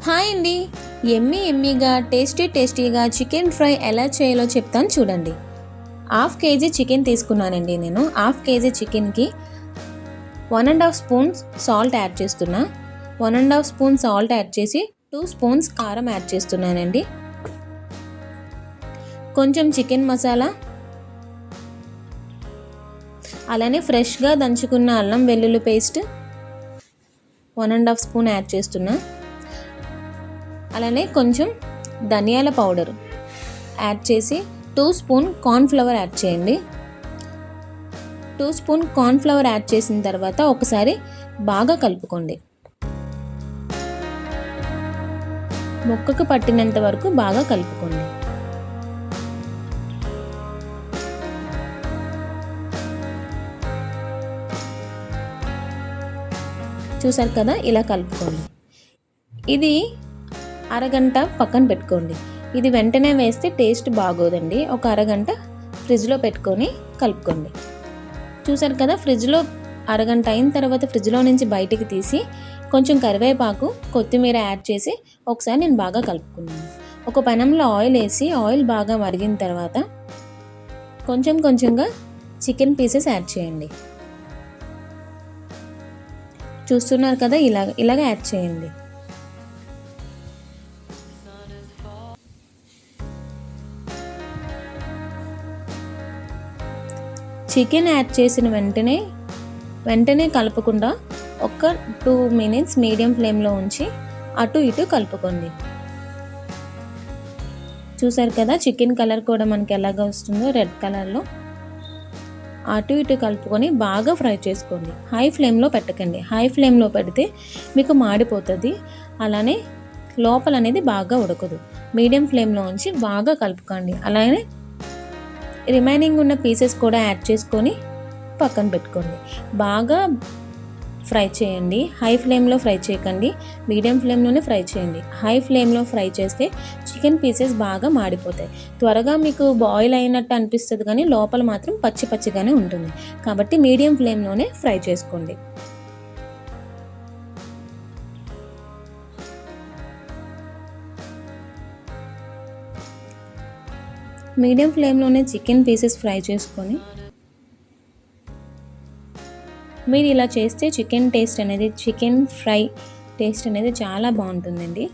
Hi అండి. ఎమ్మీగా టేస్టీగా చికెన్ ఫ్రై ఎలా చేయాలో చెప్తాను చూడండి. హాఫ్ కేజీ చికెన్ తీసుకున్నానండి. నేను హాఫ్ కేజీ చికెన్కి 1.5 స్పూన్స్ సాల్ట్ యాడ్ చేస్తున్నా. 1.5 స్పూన్ సాల్ట్ యాడ్ చేసి 2 స్పూన్స్ కారం యాడ్ చేస్తున్నానండి. కొంచెం చికెన్ మసాలా, అలానే ఫ్రెష్గా దంచుకున్న అల్లం వెల్లుల్లి పేస్ట్ 1.5 స్పూన్ యాడ్ చేస్తున్నా. అలానే కొంచెం ధనియాల పౌడర్ యాడ్ చేసి 2 స్పూన్ కార్న్ఫ్లవర్ యాడ్ చేయండి. 2 స్పూన్ కార్న్ఫ్లవర్ యాడ్ చేసిన తర్వాత ఒకసారి బాగా కలుపుకోండి. ముక్కకు పట్టినంత వరకు బాగా కలుపుకోండి. చూసారు కదా, ఇలా కలుపుకోండి. ఇది అరగంట పక్కన పెట్టుకోండి. ఇది వెంటనే వేస్తే టేస్ట్ బాగోదండి. ఒక అరగంట ఫ్రిడ్జ్లో పెట్టుకొని కలుపుకోండి. చూసారు కదా, ఫ్రిడ్జ్లో అరగంట అయిన తర్వాత ఫ్రిడ్జ్లో నుంచి బయటికి తీసి కొంచెం కరివేపాకు, కొత్తిమీర యాడ్ చేసి ఒకసారి నేను బాగా కలుపుకున్నాను. ఒక పెనంలో ఆయిల్ వేసి ఆయిల్ బాగా మరిగిన తర్వాత కొంచెంగా చికెన్ పీసెస్ యాడ్ చేయండి. చూస్తున్నారు కదా, ఇలాగ యాడ్ చేయండి. చికెన్ యాడ్ చేసిన వెంటనే కలపకుండా ఒక 2 మినిట్స్ మీడియం ఫ్లేమ్లో ఉంచి అటు ఇటు కలుపుకోండి. చూసారు కదా, చికెన్ కలర్ కూడా మనకి ఎలాగ వస్తుందో రెడ్ కలర్లో. అటు ఇటు కలుపుకొని బాగా ఫ్రై చేసుకోండి. హై ఫ్లేమ్లో పెట్టకండి. హై ఫ్లేమ్లో పెడితే మీకు మాడిపోతుంది. అలానే లోపల అనేది బాగా ఉడకదు. మీడియం ఫ్లేమ్లో ఉంచి బాగా కలుపుకోండి. అలానే రిమైనింగ్ ఉన్న పీసెస్ కూడా యాడ్ చేసుకొని పక్కన పెట్టుకోండి. బాగా ఫ్రై చేయండి. హై ఫ్లేమ్లో ఫ్రై చేయకండి, మీడియం ఫ్లేమ్లోనే ఫ్రై చేయండి. హై ఫ్లేమ్లో ఫ్రై చేస్తే చికెన్ పీసెస్ బాగా మాడిపోతాయి. త్వరగా మీకు బాయిల్ అయినట్టు అనిపిస్తుంది, కానీ లోపల మాత్రం పచ్చిగానే ఉంటుంది. కాబట్టి మీడియం ఫ్లేమ్లోనే ఫ్రై చేసుకోండి. మీడియం ఫ్లేమ్లోనే చికెన్ పీసెస్ ఫ్రై చేసుకొని మీరు ఇలా చేస్తే చికెన్ ఫ్రై టేస్ట్ అనేది చాలా బాగుంటుందండి.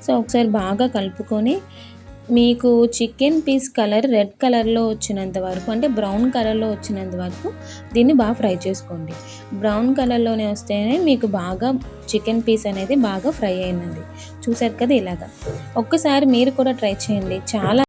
సో ఒకసారి బాగా కలుపుకొని మీకు చికెన్ పీస్ కలర్ రెడ్ కలర్లో వచ్చినంత వరకు, అంటే బ్రౌన్ కలర్లో వచ్చినంత వరకు దీన్ని బాగా ఫ్రై చేసుకోండి. బ్రౌన్ కలర్లోనే వస్తేనే మీకు బాగా చికెన్ పీస్ అనేది బాగా ఫ్రై అయిందండి. చూసారు కదా, ఇలాగా ఒక్కసారి మీరు కూడా ట్రై చేయండి. చాలా